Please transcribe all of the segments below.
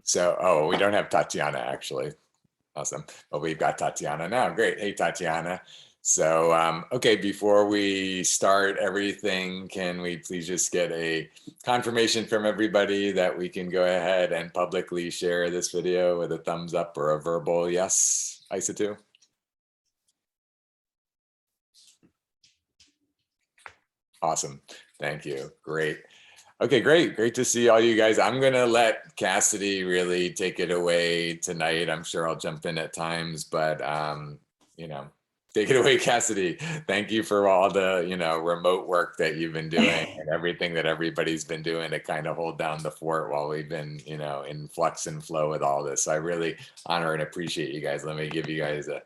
So, we don't have Tatiana actually. Awesome. But we've got Tatiana now. Great. Hey, Tatiana. So, okay, before we start everything, can we please just get a confirmation from everybody that we can go ahead and publicly share this video with a thumbs up or a verbal yes, Isa2? Awesome. Thank you. Great. Okay, great. Great to see all you guys. I'm going to let Cassidy really take it away tonight. I'm sure I'll jump in at times, but, take it away, Cassidy. Thank you for all the, remote work that you've been doing and everything that everybody's been doing to kind of hold down the fort while we've been, in flux and flow with all this. So I really honor and appreciate you guys. Let me give you guys a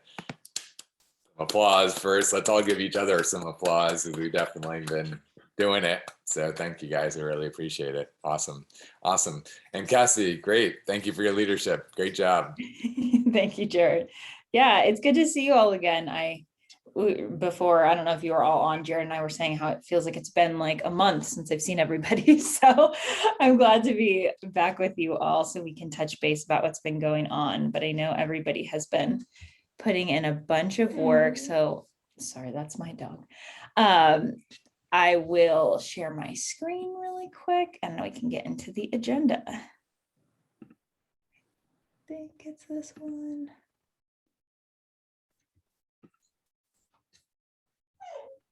applause first. Let's all give each other some applause because we've definitely been doing it. So thank you guys. I really appreciate it. Awesome. Awesome. And Cassidy, great. Thank you for your leadership. Great job. Thank you, Jared. Yeah, it's good to see you all again. Before, I don't know if you were all on, Jared and I were saying how it feels like it's been like a month since I've seen everybody. So I'm glad to be back with you all so we can touch base about what's been going on. But I know everybody has been putting in a bunch of work. So sorry, that's my dog. I will share my screen really quick and then we can get into the agenda. I think it's this one.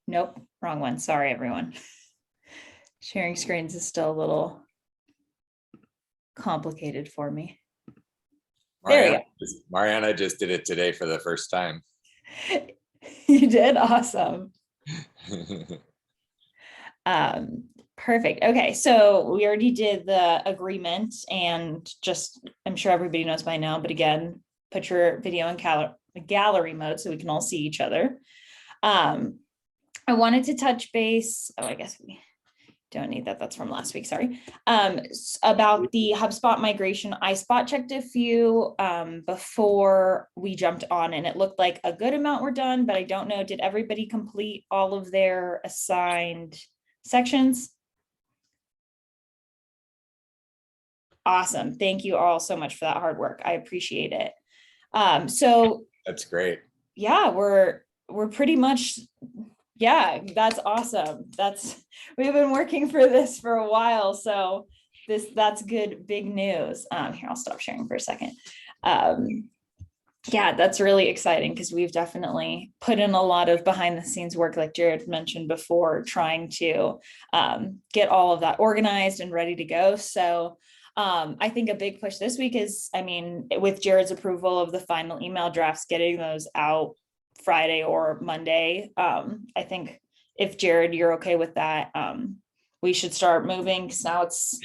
Nope, wrong one. Sorry, everyone. Sharing screens is still a little complicated for me. Mariana just did it today for the first time. You did? Awesome. Perfect. Okay, so we already did the agreement and just, I'm sure everybody knows by now, but again, put your video in gallery mode so we can all see each other. I wanted to touch base, I guess we don't need that, that's from last week, sorry, about the HubSpot migration. I spot checked a few before we jumped on and it looked like a good amount were done, but I don't know, did everybody complete all of their assigned sections? Awesome, thank you all so much for that hard work, I appreciate it. So that's great. Yeah, we're pretty much, yeah, that's awesome. We've been working for this for a while. So that's good, big news. Here, I'll stop sharing for a second. Yeah, that's really exciting because we've definitely put in a lot of behind the scenes work, like Jared mentioned before, trying to get all of that organized and ready to go. So I think a big push this week is, with Jared's approval of the final email drafts, getting those out Friday or Monday. I think if Jared, you're okay with that, we should start moving because now it's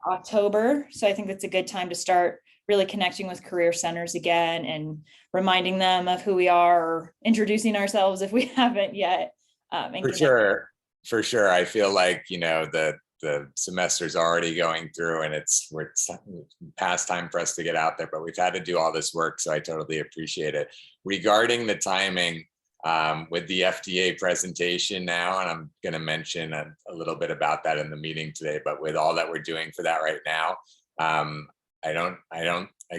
October. So I think that's a good time to start really connecting with career centers again and reminding them of who we are, or introducing ourselves if we haven't yet. For sure. I feel like, the semester's already going through and it's past time for us to get out there, but we've had to do all this work. So I totally appreciate it. Regarding the timing with the FDA presentation now, and I'm going to mention a little bit about that in the meeting today, but with all that we're doing for that right now, I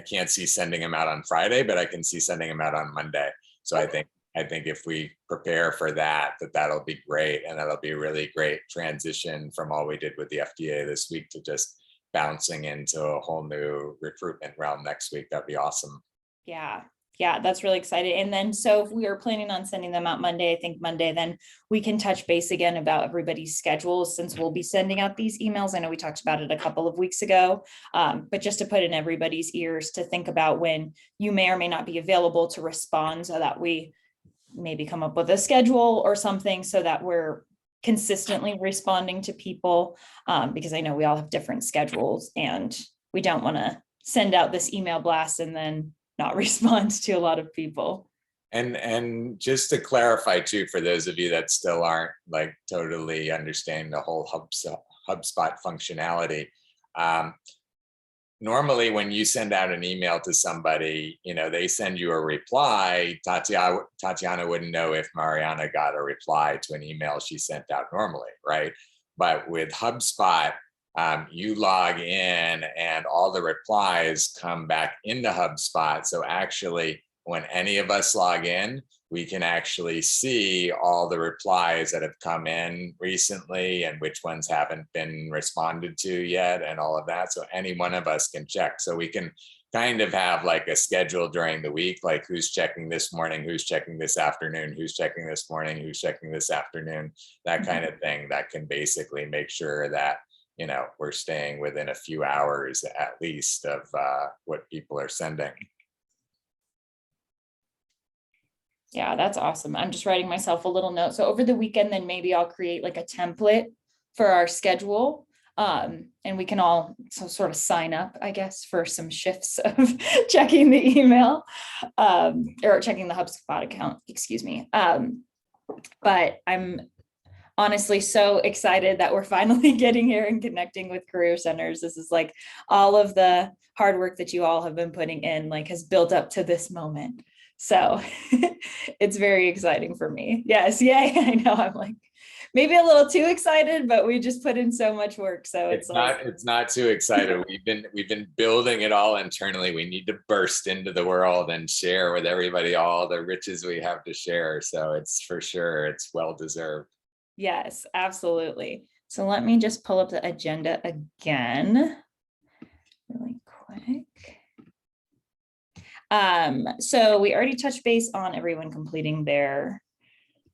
can't see sending them out on Friday, but I can see sending them out on Monday. So okay. I think if we prepare for that'll be great. And that'll be a really great transition from all we did with the FDA this week to just bouncing into a whole new recruitment realm next week. That'd be awesome. Yeah, that's really exciting. And then, so if we are planning on sending them out Monday, I think Monday, then we can touch base again about everybody's schedules since we'll be sending out these emails. I know we talked about it a couple of weeks ago, but just to put in everybody's ears to think about when you may or may not be available to respond so that we maybe come up with a schedule or something so that we're consistently responding to people, because I know we all have different schedules and we don't want to send out this email blast and then not respond to a lot of people. And just to clarify too, for those of you that still aren't like totally understanding the whole HubSpot functionality, normally when you send out an email to somebody, they send you a reply. Tatiana wouldn't know if Mariana got a reply to an email she sent out normally, right? But with HubSpot, you log in and all the replies come back into HubSpot. So actually, when any of us log in, we can actually see all the replies that have come in recently and which ones haven't been responded to yet and all of that. So any one of us can check. So we can kind of have like a schedule during the week, like who's checking this morning, who's checking this afternoon, who's checking this morning, who's checking this afternoon, that kind of thing that can basically make sure that, you know, we're staying within a few hours at least of what people are sending. Yeah, that's awesome. I'm just writing myself a little note. So over the weekend, then maybe I'll create like a template for our schedule. And we can all sort of sign up, I guess, for some shifts of checking the email, or checking the HubSpot account, excuse me. But I'm honestly so excited that we're finally getting here and connecting with career centers. This is like all of the hard work that you all have been putting in, like, has built up to this moment. So it's very exciting for me. Yes, yay. I know I'm like maybe a little too excited, but we just put in so much work. So it's like, it's not too excited. We've been building it all internally. We need to burst into the world and share with everybody all the riches we have to share. So it's for sure, it's well deserved. yes, absolutely. So let me just pull up the agenda again really quick. So we already touched base on everyone completing their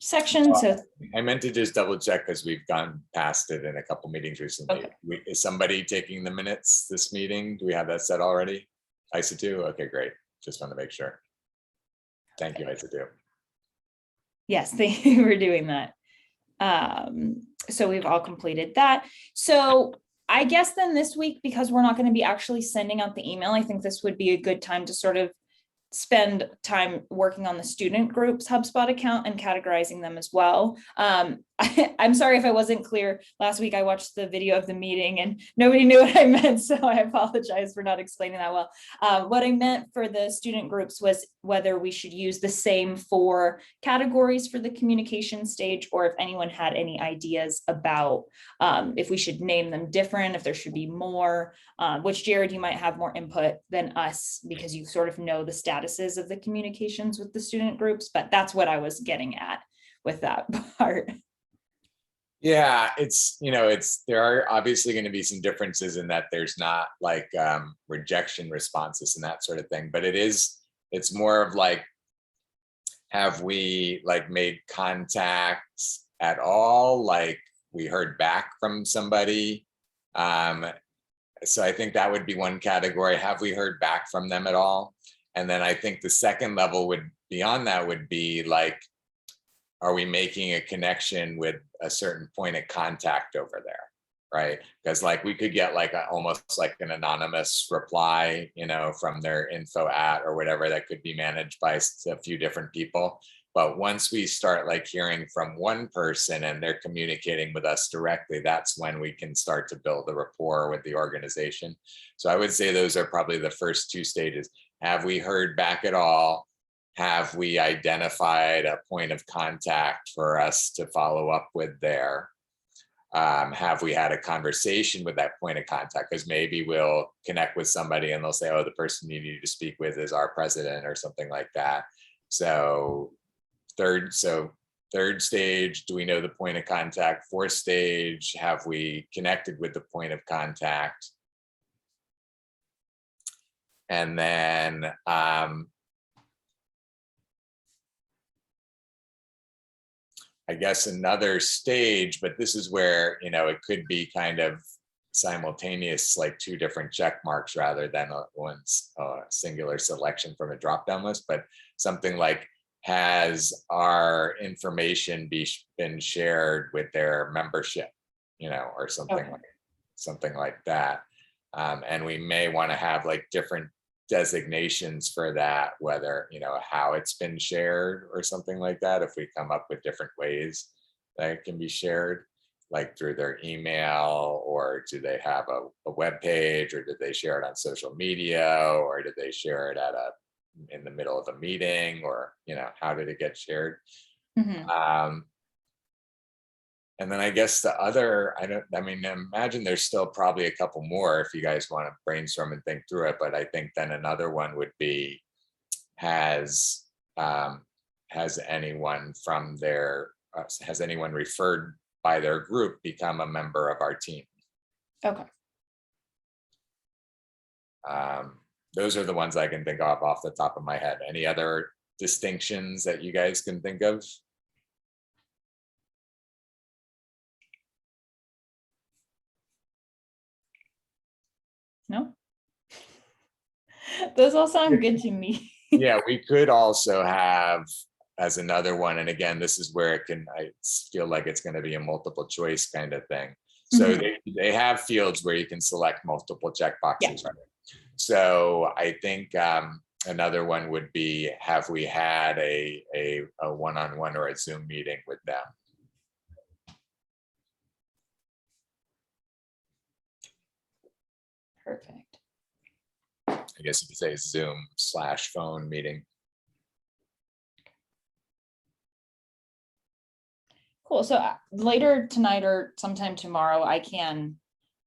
section. So I meant to just double check because we've gone past it in a couple meetings recently. Okay. Is somebody taking the minutes this meeting? Do we have that set already? ISA 2? Okay, great. Just want to make sure. Thank you, ISA 2. yes, thank you for doing that. So we've all completed that. So I guess then this week, because we're not going to be actually sending out the email, I think this would be a good time to sort of spend time working on the student group's HubSpot account and categorizing them as well. I'm sorry if I wasn't clear. Last week I watched the video of the meeting and nobody knew what I meant, so I apologize for not explaining that well. What I meant for the student groups was whether we should use the same 4 categories for the communication stage, or if anyone had any ideas about if we should name them different, if there should be more, which Jared, you might have more input than us because you sort of know the statuses of the communications with the student groups, but that's what I was getting at with that part. Yeah, it's, you know, there are obviously going to be some differences in that there's not like rejection responses and that sort of thing, but it's more of like, have we like made contacts at all? Like we heard back from somebody. So I think that would be one category. Have we heard back from them at all? And then I think the second level would beyond that would be like, are we making a connection with a certain point of contact over there, right? Because like we could get like almost like an anonymous reply, you know, from their info at or whatever that could be managed by a few different people. But once we start like hearing from one person and they're communicating with us directly, that's when we can start to build a rapport with the organization. So I would say those are probably the first 2 stages. Have we heard back at all? Have we identified a point of contact for us to follow up with there? Have we had a conversation with that point of contact? Because maybe we'll connect with somebody and they'll say, oh, the person you need to speak with is our president or something like that. So third stage, do we know the point of contact? 4th stage, have we connected with the point of contact? And then I guess another stage, but this is where, you know, it could be kind of simultaneous, like 2 different check marks rather than one singular selection from a drop-down list, but something like, has our information been shared with their membership, you know, or something Okay. something like that. And we may want to have like different designations for that, whether, you know, how it's been shared or something like that, if we come up with different ways that it can be shared, like through their email, or do they have a web page, or did they share it on social media, or did they share it in the middle of a meeting, or, you know, how did it get shared? Mhm. And then I guess the other, I mean, imagine there's still probably a couple more if you guys want to brainstorm and think through it, but I think then another one would be, has, has anyone from their, has anyone referred by their group become a member of our team? Okay. Those are the ones I can think of off the top of my head. Any other distinctions that you guys can think of? No, those all sound good to me. Yeah, we could also have as another one, and again, this is where it can, I feel like it's going to be a multiple choice kind of thing. So they have fields where you can select multiple checkboxes. Right? So I think another one would be, have we had a one-on-one or a Zoom meeting with them? Perfect. I guess you could say Zoom/phone meeting. Cool. So later tonight or sometime tomorrow, I can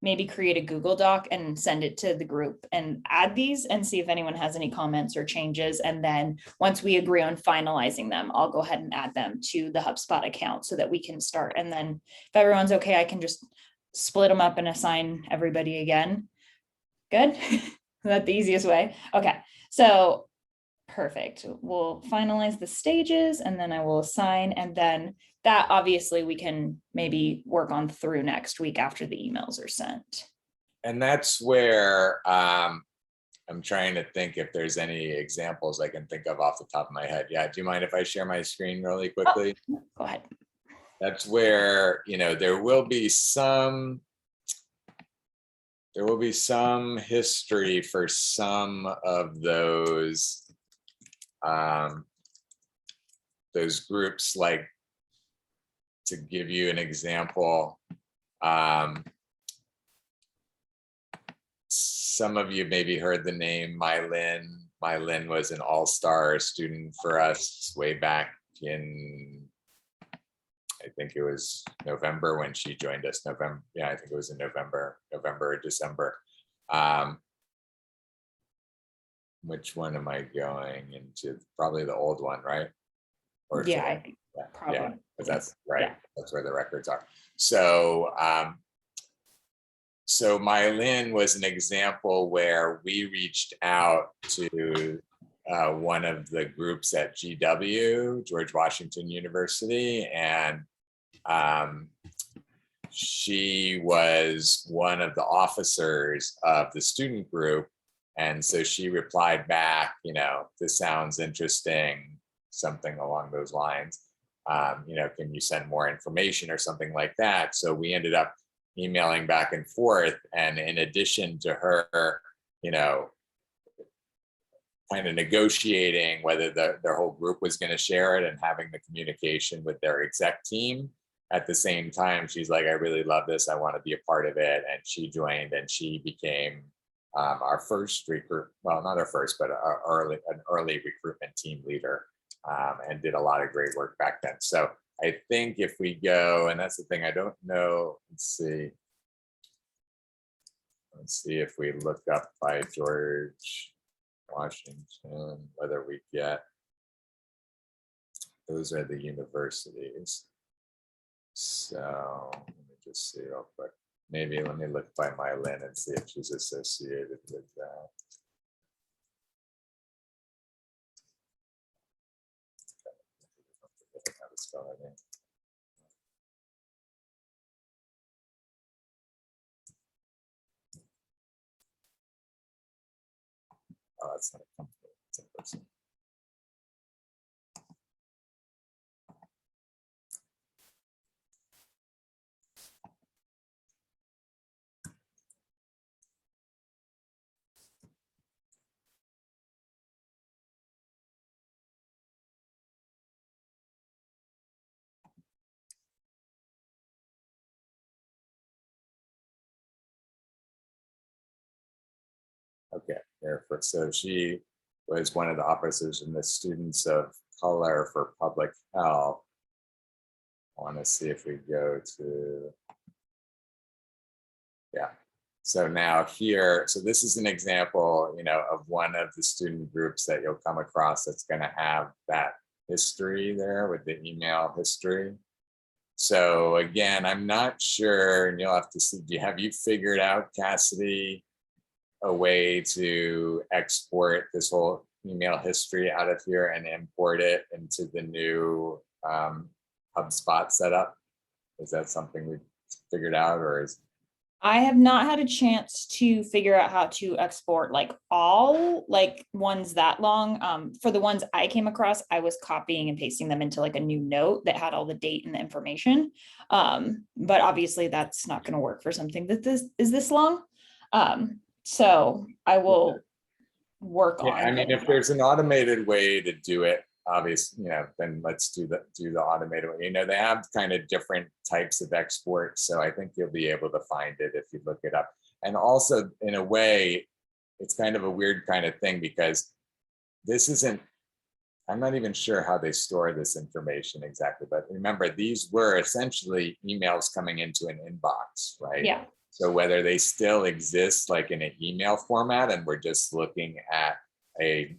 maybe create a Google Doc and send it to the group and add these and see if anyone has any comments or changes. And then once we agree on finalizing them, I'll go ahead and add them to the HubSpot account so that we can start. And then if everyone's okay, I can just split them up and assign everybody again. Good. Is that the easiest way? Okay. So perfect. We'll finalize the stages and then I will assign, and then that obviously we can maybe work on through next week after the emails are sent. And that's where I'm trying to think if there's any examples I can think of off the top of my head. Yeah, do you mind if I share my screen really quickly? Oh, go ahead. That's where, you know, there will be some history for some of those groups. Like, to give you an example, some of you maybe heard the name Mylin. Mylin was an all-star student for us way back in, I think it was November when she joined us. November, yeah, I think it was in November or December. Which one am I going into? Probably the old one, right? Or Yeah, I think probably. Yeah, because that's right. Yeah. That's where the records are. So, so Mylin was an example where we reached out to one of the groups at GW, George Washington University, and she was one of the officers of the student group. And so she replied back, you know, this sounds interesting, something along those lines. You know, can you send more information or something like that? So we ended up emailing back and forth. And in addition to her, you know, kind of negotiating whether their whole group was going to share it and having the communication with their exec team, at the same time, she's like, I really love this. I want to be a part of it. And she joined and she became our first well, not our first, but an early recruitment team leader, and did a lot of great work back then. So I think if we go, and that's the thing, I don't know, let's see if we look up by George Washington, whether we get, those are the universities. So let me just see real quick. Maybe let me look by Mylin and see if she's associated with that. How to spell her name. Oh, that's not a company, it's a person. Okay, therefore, so she was one of the officers in the Students of Color for Public Health. want to see if we go to, yeah. So now here, so this is an example, of one of the student groups that you'll come across that's going to have that history there with the email history. So again, I'm not sure, and you'll have to see, have you figured out, Cassidy, a way to export this whole email history out of here and import it into the new HubSpot setup? Is that something we figured out, or is? I have not had a chance to figure out how to export like all like ones that long. For the ones I came across, I was copying and pasting them into like a new note that had all the date and the information. But obviously that's not going to work for something that this long. So I will work Yeah, on. I mean, if there's an automated way to do it, obviously, then let's do the automated way. They have kind of different types of exports, so I think you'll be able to find it if you look it up. And also, in a way, it's kind of a weird kind of thing because this isn't. I'm not even sure how they store this information exactly, but remember, these were essentially emails coming into an inbox, right? Yeah. So whether they still exist like in an email format and we're just looking at a,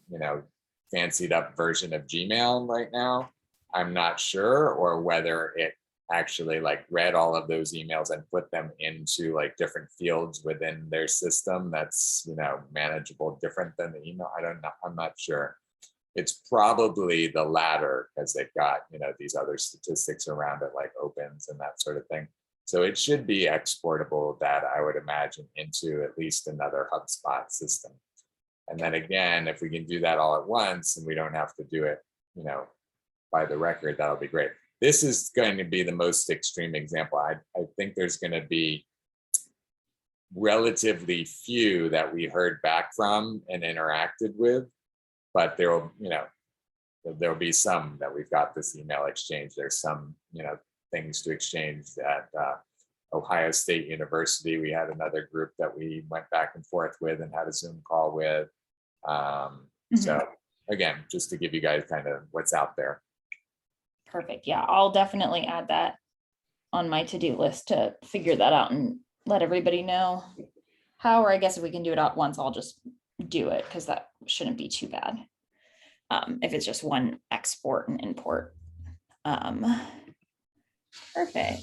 fancied up version of Gmail right now, I'm not sure, or whether it actually like read all of those emails and put them into like different fields within their system that's, manageable, different than the email. I don't know. I'm not sure. It's probably the latter because they've got, these other statistics around it like opens and that sort of thing. So it should be exportable, that I would imagine, into at least another HubSpot system. And then again, if we can do that all at once and we don't have to do it, by the record, that'll be great. This is going to be the most extreme example. I think there's going to be relatively few that we heard back from and interacted with, but there'll be some that we've got this email exchange. There's some, things to exchange at Ohio State University. We had another group that we went back and forth with and had a Zoom call with. So again, just to give you guys kind of what's out there. Perfect. Yeah, I'll definitely add that on my to-do list to figure that out and let everybody know how, or I guess if we can do it at once, I'll just do it because that shouldn't be too bad. If it's just one export and import. Perfect.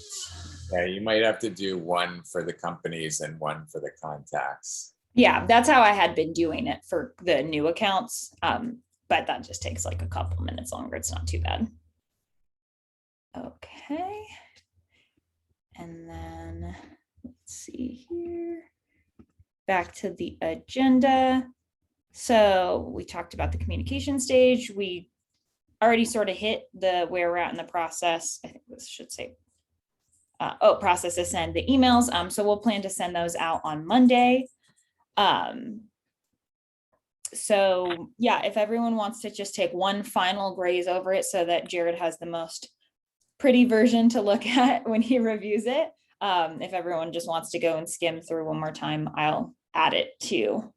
Yeah, you might have to do one for the companies and one for the contacts. Yeah, that's how I had been doing it for the new accounts. But that just takes like a couple minutes longer. It's not too bad. Okay. And then let's see here. Back to the agenda. So we talked about the communication stage. We already sort of hit the where we're at in the process. I think this should say, process to send the emails. So we'll plan to send those out on Monday. So yeah, if everyone wants to just take one final graze over it so that Jared has the most pretty version to look at when he reviews it. If everyone just wants to go and skim through one more time, I'll add it to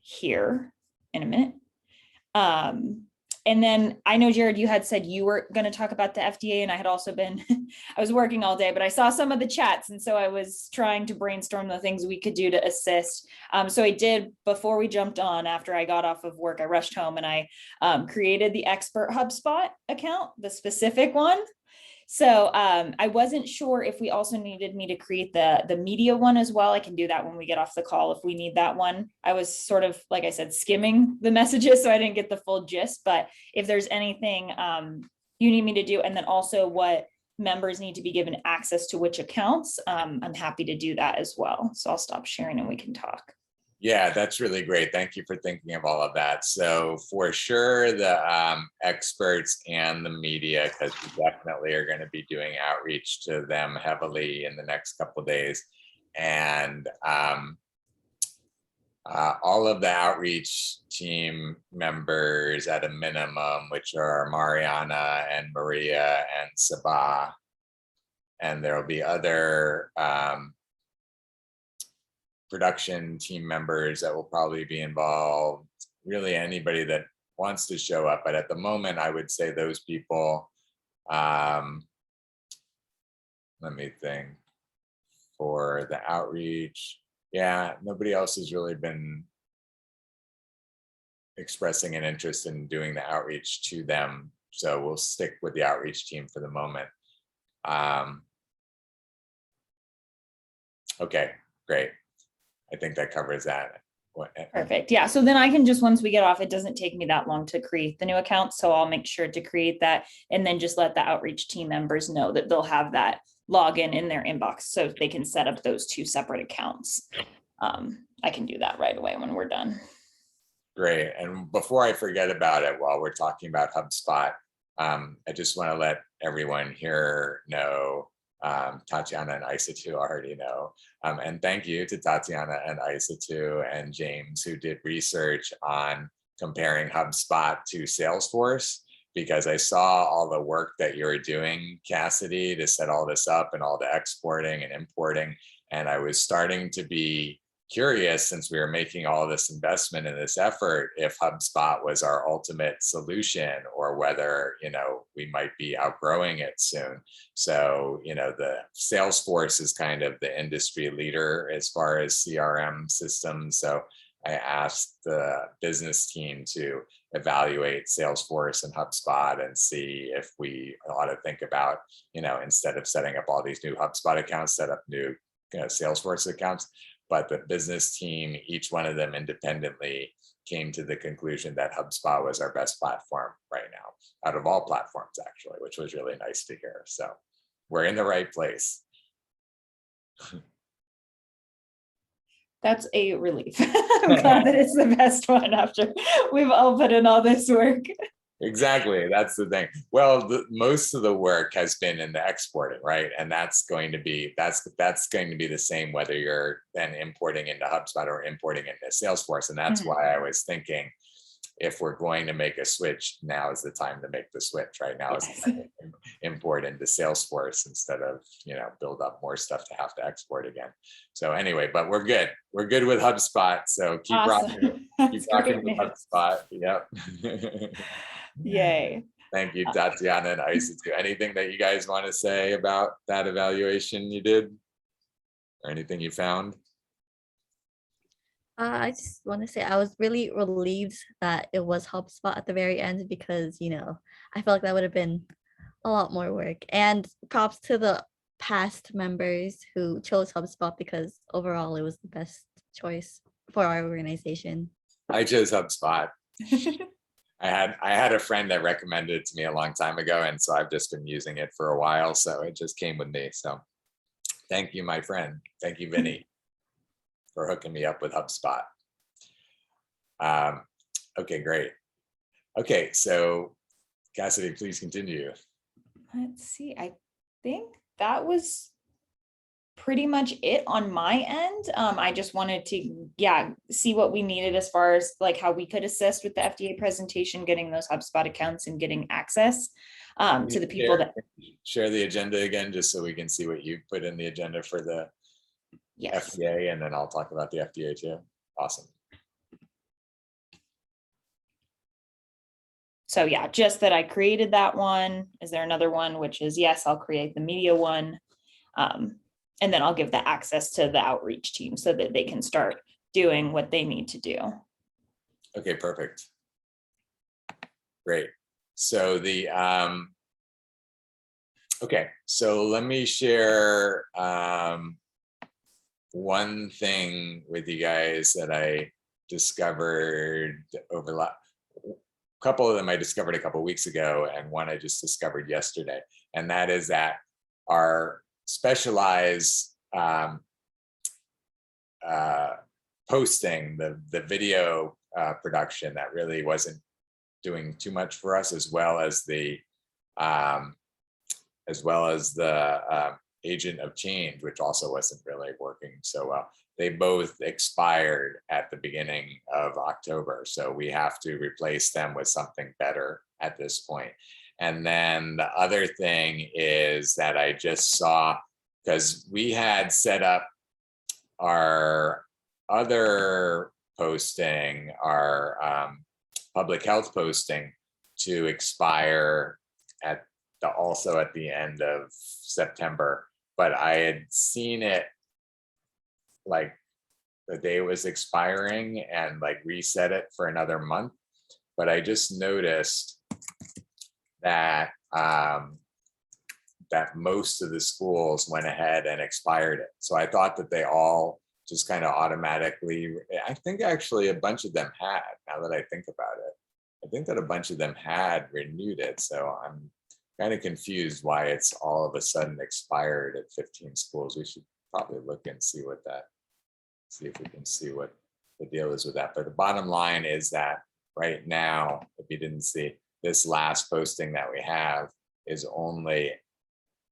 here in a minute. And then I know, Jared, you had said you were going to talk about the FDA, and I had also been, I was working all day, but I saw some of the chats. And so I was trying to brainstorm the things we could do to assist. So I did, before we jumped on, after I got off of work, I rushed home and I created the expert HubSpot account, the specific one. So I wasn't sure if we also needed me to create the media one as well. I can do that when we get off the call if we need that one. I was sort of, like I said, skimming the messages, so I didn't get the full gist. But if there's anything you need me to do, and then also what members need to be given access to which accounts, I'm happy to do that as well. So I'll stop sharing and we can talk. Yeah, that's really great. Thank you for thinking of all of that. So for sure, the experts and the media, because we definitely are going to be doing outreach to them heavily in the next couple of days. And all of the outreach team members at a minimum, which are Mariana and Maria and Sabah. And there will be other production team members that will probably be involved, really anybody that wants to show up. But at the moment, I would say those people let me think. For the outreach, yeah, nobody else has really been expressing an interest in doing the outreach to them. So we'll stick with the outreach team for the moment. Okay, great. I think that covers that. Perfect. Yeah. So then I can just, once we get off, it doesn't take me that long to create the new account. So I'll make sure to create that and then just let the outreach team members know that they'll have that login in their inbox so they can set up those two separate accounts. I can do that right away when we're done. Great. And before I forget about it, while we're talking about HubSpot, I just want to let everyone here know, Tatiana and Isa too already know. And thank you to Tatiana and Isa too, and James, who did research on comparing HubSpot to Salesforce, because I saw all the work that you were doing, Cassidy, to set all this up and all the exporting and importing. And I was starting to be curious, since we were making all this investment in this effort, if HubSpot was our ultimate solution, or whether, we might be outgrowing it soon. So, the Salesforce is kind of the industry leader as far as CRM systems. So I asked the business team to evaluate Salesforce and HubSpot and see if we ought to think about, instead of setting up all these new HubSpot accounts, set up new Salesforce accounts. But the business team, each one of them independently, came to the conclusion that HubSpot was our best platform right now, out of all platforms, actually, which was really nice to hear. So we're in the right place. That's a relief. I'm glad that it's the best one after we've all put in all this work. Exactly. That's the thing. Well, most of the work has been in the exporting, right? And that's going to be the same whether you're then importing into HubSpot or importing into Salesforce. And that's why I was thinking, if we're going to make a switch, now is the time to make the switch. Right now is the time to import into Salesforce instead of build up more stuff to have to export again. So anyway, but we're good. We're good with HubSpot. So keep rocking. Keep rocking with HubSpot. Yep. Yay. Thank you, Tatiana and Isa too. Anything that you guys want to say about that evaluation you did, or anything you found? I just want to say I was really relieved that it was HubSpot at the very end, because I felt like that would have been a lot more work. And props to the past members who chose HubSpot, because overall it was the best choice for our organization. I chose HubSpot. I had a friend that recommended it to me a long time ago, and so I've just been using it for a while. So it just came with me. So thank you, my friend. Thank you, Vinny, for hooking me up with HubSpot. Okay, great. Okay, so Cassidy, please continue. Let's see. I think that was pretty much it on my end. I just wanted to, see what we needed as far as like how we could assist with the FDA presentation, getting those HubSpot accounts and getting access to the people that share the agenda again, just so we can see what you put in the agenda for the FDA, and then I'll talk about the FDA too. Awesome. So just that I created that one. Is there another one? Which is, yes, I'll create the media one. And then I'll give the access to the outreach team so that they can start doing what they need to do. Okay, perfect. Great. So okay, so let me share one thing with you guys that I discovered over a couple of them I discovered a couple of weeks ago, and one I just discovered yesterday. And that is that our specialized posting, the video production, that really wasn't doing too much for us, as well as the agent of change, which also wasn't really working so well. They both expired at the beginning of October, so we have to replace them with something better at this point. And then the other thing is that I just saw, because we had set up our other posting, our public health posting, to expire also at the end of September. but I had seen it like the day was expiring and like reset it for another month. But I just noticed that that most of the schools went ahead and expired it. So I thought that they all just kind of automatically, I think actually a bunch of them had, now that I think about it. I think that a bunch of them had renewed it. So I'm kind of confused why it's all of a sudden expired at 15 schools. We should probably look and see what that, see if we can see what the deal is with that. But the bottom line is that right now, if you didn't see, this last posting that we have is only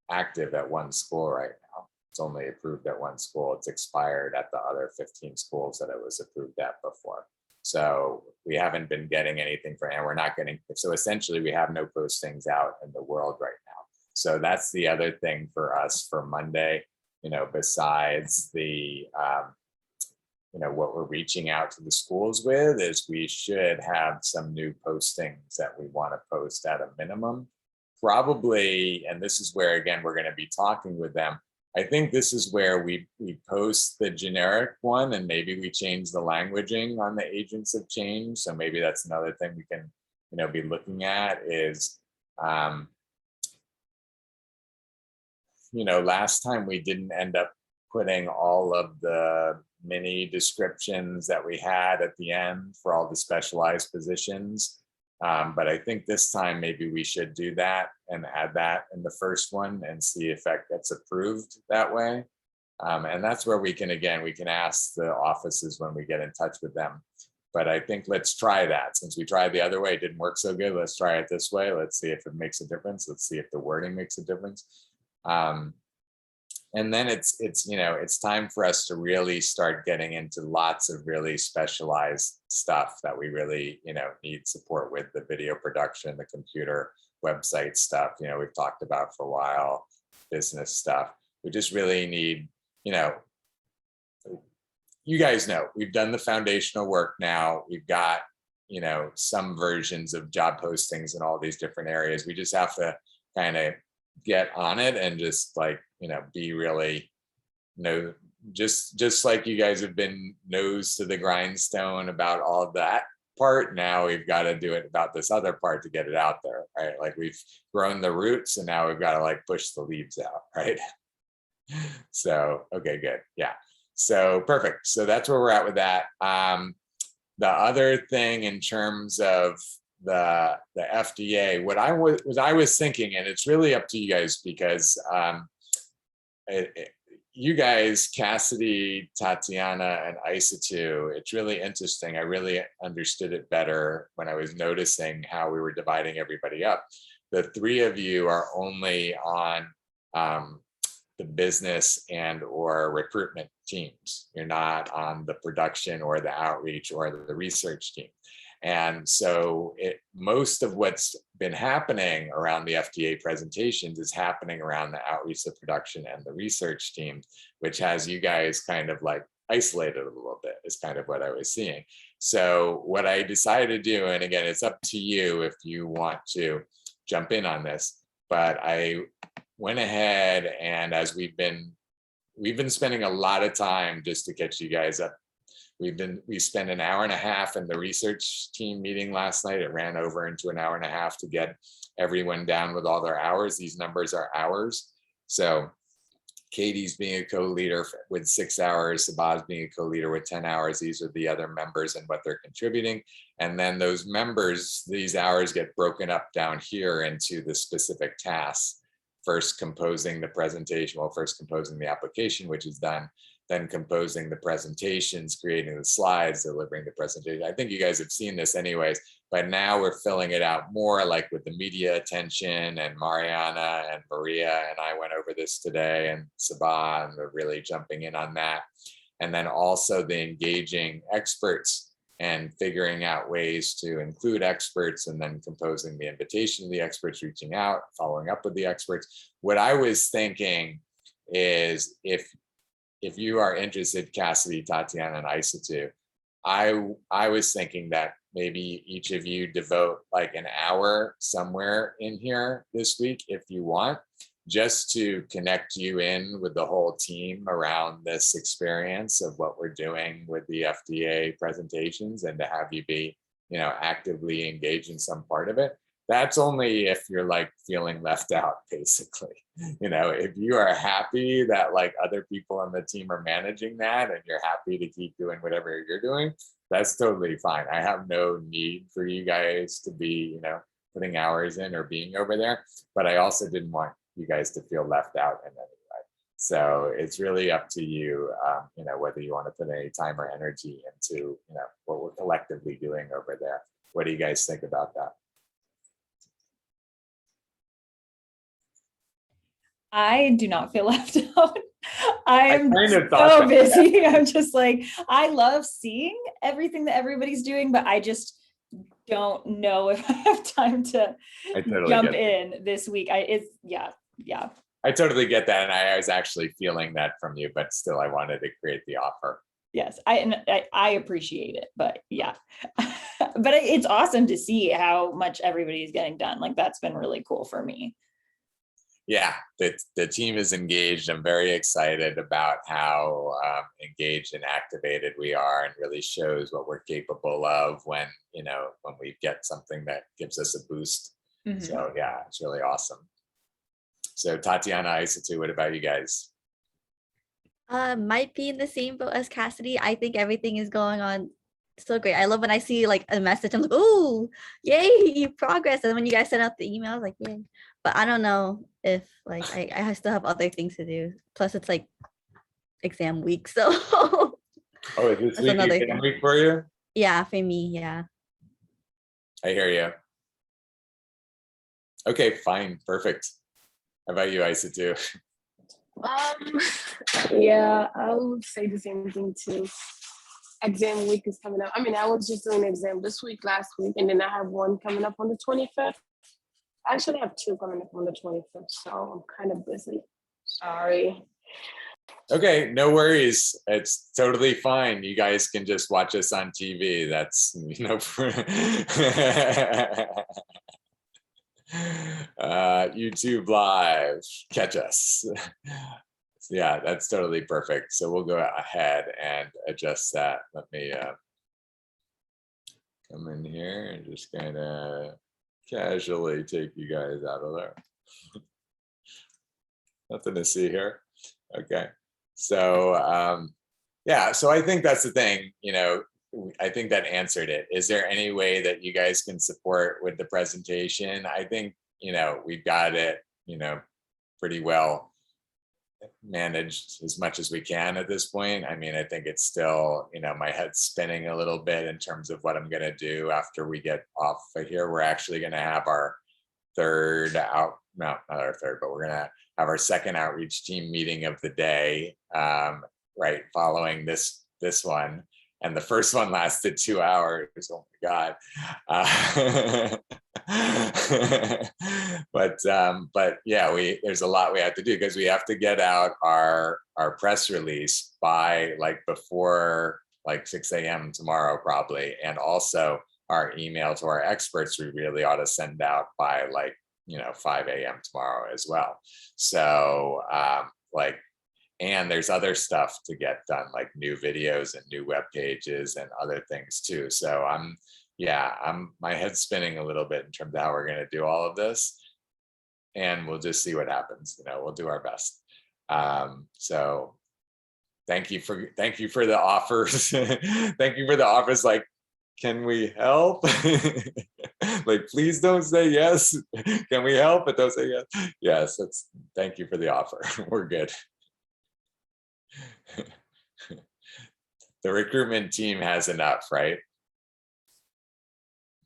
active at one school right now. It's only approved at one school. It's expired at the other 15 schools that it was approved at before. So we haven't been getting anything for, and we're not getting, so essentially we have no postings out in the world right now. So that's the other thing for us for Monday, you know, besides the, you know, what we're reaching out to the schools with is we should have some new postings that we want to post at a minimum. Probably, and this is where, again, we're going to be talking with them. I think this is where we post the generic one and maybe we change the languaging on the agents of change. So maybe that's another thing we can, you know, be looking at is, you know, last time we didn't end up putting all of the mini descriptions that we had at the end for all the specialized positions. But I think this time maybe we should do that and add that in the first one and see if that gets approved that way. And that's where we can, again, we can ask the offices when we get in touch with them. But I think let's try that. Since we tried the other way, it didn't work so good. Let's try it this way. Let's see if it makes a difference. Let's see if the wording makes a difference. And then it's you know, it's time for us to really start getting into lots of really specialized stuff that we really, you know, need support with, the video production, the computer website stuff, you know, we've talked about for a while, business stuff. We just really need, you know, you guys know, we've done the foundational work now. We've got, you know, some versions of job postings in all these different areas. We just have to kind of get on it and just like, you know, be really, you know, just like you guys have been nose to the grindstone about all of that part. Now we've got to do it about this other part to get it out there, right? Like we've grown the roots and now we've got to like push the leaves out, right? So, okay, good. Yeah. So perfect. So that's where we're at with that. The other thing in terms of the FDA, what I was thinking, and it's really up to you guys because you guys, Cassidy, Tatiana, and Isatu, it's really interesting. I really understood it better when I was noticing how we were dividing everybody up. The three of you are only on the business and or recruitment teams. You're not on the production or the outreach or the research team. And so most of what's been happening around the FDA presentations is happening around the outreach, the production, and the research team, which has you guys kind of like isolated a little bit, is kind of what I was seeing. So what I decided to do, and again, it's up to you if you want to jump in on this, but I went ahead and as we've been spending a lot of time just to catch you guys up. We spent an hour and a half in the research team meeting last night. It ran over into an hour and a half to get everyone down with all their hours. These numbers are hours. So Katie's being a co-leader with 6 hours, Sabah's being a co-leader with 10 hours. These are the other members and what they're contributing. And then those members, these hours get broken up down here into the specific tasks. First composing the presentation, well, first composing the application, which is done, then composing the presentations, creating the slides, delivering the presentation. I think you guys have seen this anyways, but now we're filling it out more like with the media attention, and Mariana and Maria and I went over this today, and Sabah, and we're really jumping in on that. And then also the engaging experts and figuring out ways to include experts, and then composing the invitation to the experts, reaching out, following up with the experts. What I was thinking is if you are interested, Cassidy, Tatiana, and Isatu, I was thinking that maybe each of you devote like an hour somewhere in here this week, if you want, just to connect you in with the whole team around this experience of what we're doing with the FDA presentations, and to have you be, actively engaged in some part of it. That's only if you're like feeling left out, basically. If you are happy that like other people on the team are managing that and you're happy to keep doing whatever you're doing, that's totally fine. I have no need for you guys to be, putting hours in or being over there, but I also didn't want you guys to feel left out in any way. So it's really up to you, whether you want to put any time or energy into, what we're collectively doing over there. What do you guys think about that? I do not feel left out. I am kind of so busy. I'm just like, I love seeing everything that everybody's doing, but I just don't know if I have time to jump in this week. Yeah. I totally get that. And I was actually feeling that from you, but still I wanted to create the offer. Yes, I appreciate it, but yeah. But it's awesome to see how much everybody's getting done. Like, that's been really cool for me. Yeah, the team is engaged. I'm very excited about how engaged and activated we are, and really shows what we're capable of when we get something that gives us a boost. Mm-hmm. So yeah, it's really awesome. So Tatiana, Isatu, what about you guys? Might be in the same boat as Cassidy. I think everything is going on so great. I love when I see like a message, I'm like, oh, yay, progress. And when you guys send out the emails, like, yay. But I don't know if like I still have other things to do. Plus it's like exam week. So oh, is this week exam week for you? Yeah, for me, yeah. I hear you. Okay, fine, perfect. How about you, Isatu? Yeah, I would say the same thing too. Exam week is coming up. I mean, I was just doing an exam this week, last week, and then I have one coming up on the 25th. I actually have two coming up on the 25th, so I'm kind of busy. Sorry. Okay, no worries. It's totally fine. You guys can just watch us on TV. That's YouTube Live. Catch us. Yeah, that's totally perfect. So we'll go ahead and adjust that. Let me come in here and just kind of casually take you guys out of there. Nothing to see here. Okay. So yeah, so I think that's the thing, I think that answered it. Is there any way that you guys can support with the presentation? I think, we've got it, pretty well managed as much as we can at this point. I mean, I think it's still, my head's spinning a little bit in terms of what I'm going to do after we get off of here. We're actually going to have our third out, no, not our third, but we're going to have our second outreach team meeting of the day, right following this one. And the first one lasted 2 hours. Oh my God. But yeah, there's a lot we have to do, because we have to get out our press release by before 6 a.m. tomorrow probably. And also our email to our experts, we really ought to send out by 5 a.m. tomorrow as well. So and there's other stuff to get done, like new videos and new web pages and other things too. So my head's spinning a little bit in terms of how we're going to do all of this, and we'll just see what happens. We'll do our best. So thank you for the offers. Thank you for the offers. Can we help? Please don't say yes. Can we help? But don't say yes. Yes, thank you for the offer. We're good. The recruitment team has enough, right?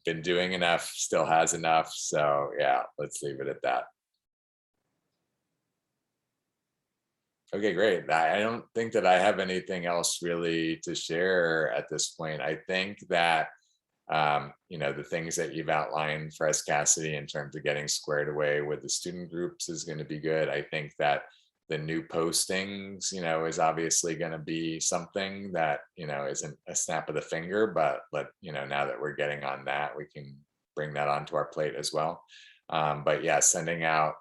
Been doing enough, still has enough. So yeah, let's leave it at that. Okay, great. I don't think that I have anything else really to share at this point. I think that the things that you've outlined for us, Cassidy, in terms of getting squared away with the student groups is going to be good. I think that the new postings, is obviously going to be something that, isn't a snap of the finger, but now that we're getting on that, we can bring that onto our plate as well. But yeah, sending out,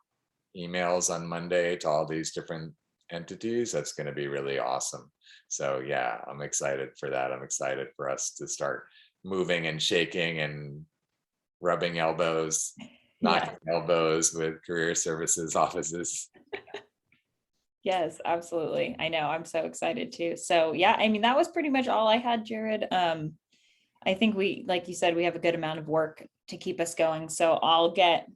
emails on Monday to all these different entities, that's going to be really awesome. So yeah, I'm excited for that. I'm excited for us to start moving and shaking and rubbing elbows, knocking elbows with career services offices. Yes, absolutely. I know. I'm so excited too. So yeah, I mean, that was pretty much all I had, Jared. I think we, like you said, we have a good amount of work to keep us going. So I'll get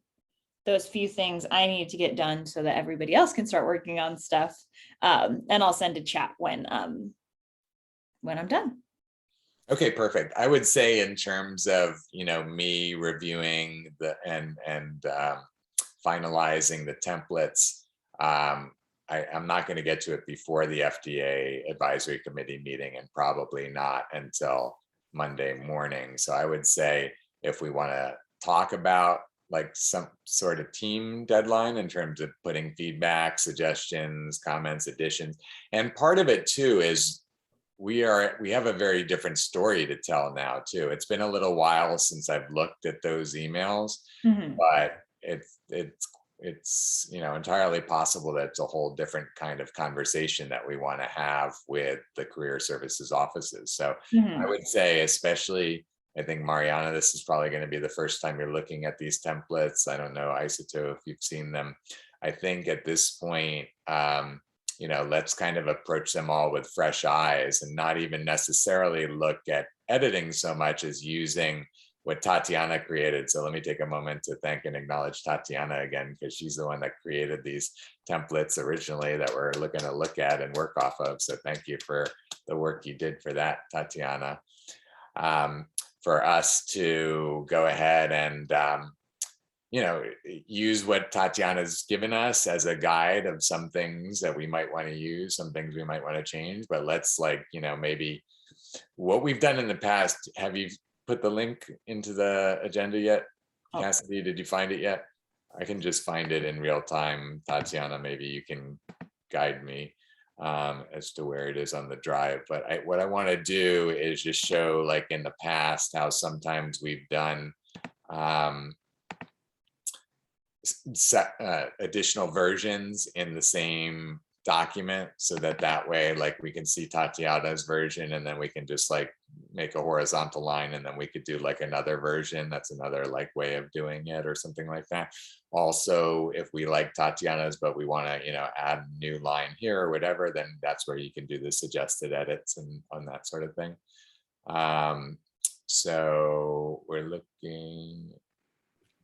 those few things I need to get done so that everybody else can start working on stuff. And I'll send a chat when I'm done. Okay, perfect. I would say in terms of, me reviewing and finalizing the templates, I'm not going to get to it before the FDA advisory committee meeting, and probably not until Monday morning. So I would say if we want to talk about like some sort of team deadline in terms of putting feedback, suggestions, comments, additions, and part of it too is we have a very different story to tell now too. It's been a little while since I've looked at those emails, but it's entirely possible that it's a whole different kind of conversation that we want to have with the career services offices. So I would say, especially, I think Mariana, this is probably going to be the first time you're looking at these templates. I don't know, Isato, if you've seen them. I think at this point, let's kind of approach them all with fresh eyes and not even necessarily look at editing so much as using what Tatiana created. So let me take a moment to thank and acknowledge Tatiana again, because she's the one that created these templates originally that we're looking to look at and work off of. So thank you for the work you did for that, Tatiana. For us to go ahead and use what Tatiana's given us as a guide of some things that we might want to use, some things we might want to change, but let's maybe what we've done in the past. Have you put the link into the agenda yet? Cassidy, did you find it yet? I can just find it in real time. Tatiana, maybe you can guide me as to where it is on the drive. But what I want to do is just show, like in the past, how sometimes we've done additional versions in the same document, so that way, like, we can see Tatiana's version, and then we can just like make a horizontal line, and then we could do like another version. That's another like way of doing it, or something like that. Also, if we like Tatiana's, but we want to, add a new line here or whatever, then that's where you can do the suggested edits and on that sort of thing. So we're looking.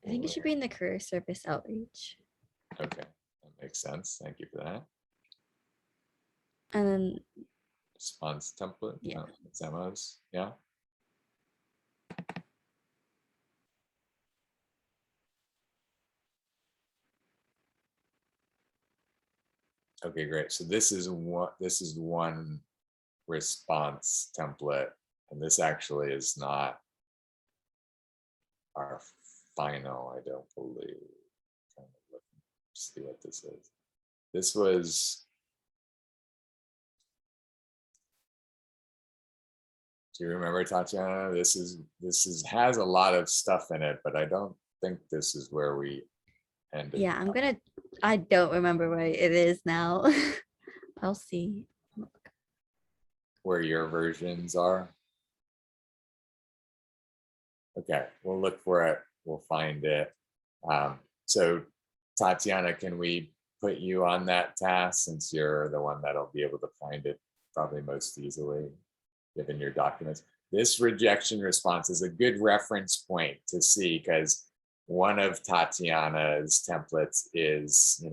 I think it should be in the career service outreach. Okay, that makes sense. Thank you for that. And then Response template. Yeah. Demos. Yeah. Okay, great. So this is one response template, and this actually is not our final, I don't believe. Trying to look, see what this is. This was. Do you remember, Tatiana? This has a lot of stuff in it, but I don't think this is where we ended. Yeah, I don't remember where it is now. I'll see. Where your versions are. Okay, we'll look for it. We'll find it. So Tatiana, can we put you on that task, since you're the one that'll be able to find it probably most easily, given your documents? This rejection response is a good reference point to see, because one of Tatiana's templates is,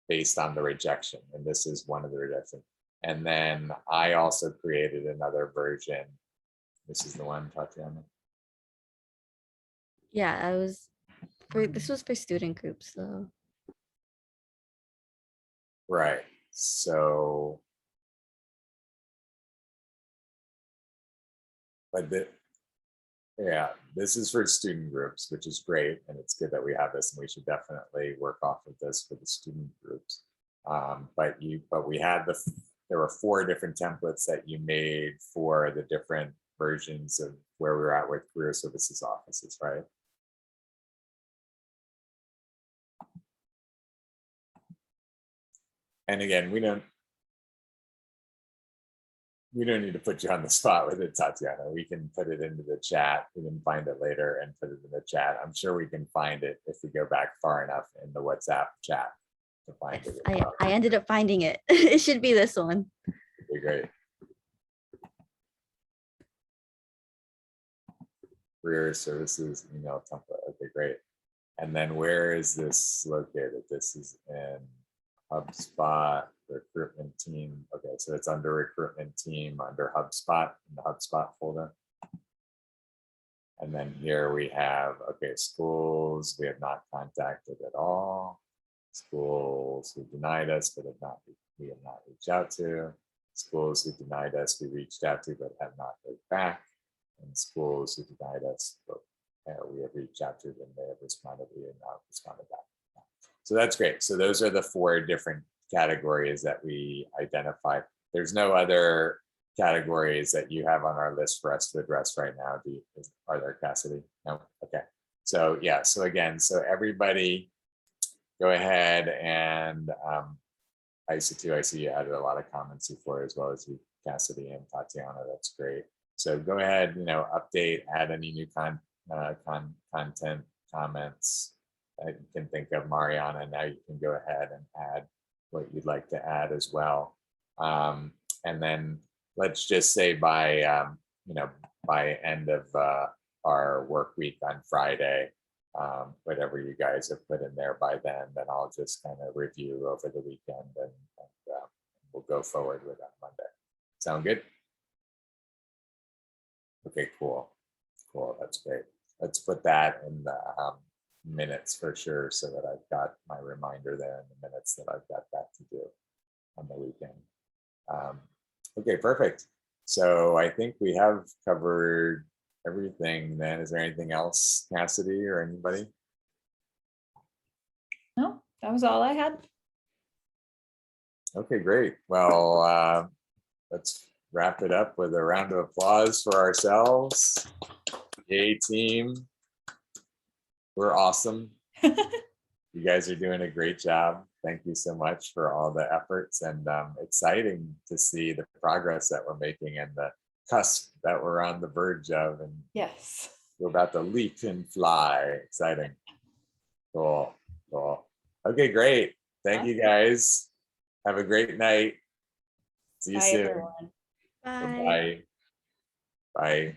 based on the rejection, and this is one of the rejections. And then I also created another version. This is the one, Tatiana. Yeah, this was for student groups, so. Right. So, but this is for student groups, which is great, and it's good that we have this, and we should definitely work off of this for the student groups. But there were 4 different templates that you made for the different versions of where we're at with career services offices, right? And again, we don't need to put you on the spot with it, Tatiana. We can put it into the chat. We can find it later and put it in the chat. I'm sure we can find it if we go back far enough in the WhatsApp chat to find Yes, it. as well. I ended up finding it. It should be this one. Okay, great. Career services email template. Okay, great. And then where is this located? This is in HubSpot recruitment team. Okay, so it's under recruitment team under HubSpot in the HubSpot folder. And then here we have, okay, schools we have not contacted at all. Schools who denied us but we have not reached out to. Schools who denied us we reached out to but have not heard back. And schools who denied us but we have reached out to them, they have responded, we have not responded back. So that's great. So those are the 4 different categories that we identified. There's no other categories that you have on our list for us to address right now. Are there, Cassidy? No. Okay. So yeah. So again, so everybody, go ahead and I see you added a lot of comments before, as well as you, Cassidy and Tatiana. That's great. So go ahead, update, add any new content, comments that you can think of. Mariana, now you can go ahead and add what you'd like to add as well. And then let's just say by end of our work week on Friday, whatever you guys have put in there by then I'll just kind of review over the weekend and we'll go forward with that Monday. Sound good? Okay, cool. That's great. Let's put that in the minutes for sure, so that I've got my reminder there in the minutes that I've got that to do on the weekend. Okay, perfect. So I think we have covered everything then. Is there anything else, Cassidy or anybody? No, that was all I had. Okay, great. Well, let's wrap it up with a round of applause for ourselves. Yay, team. We're awesome. You guys are doing a great job. Thank you so much for all the efforts, and exciting to see the progress that we're making and the cusp that we're on the verge of, and Yes. we're about to leap and fly. Exciting. Cool. Okay, great. Thank you guys. Have a great night. See you Bye, soon. everyone. Bye. Bye. Bye.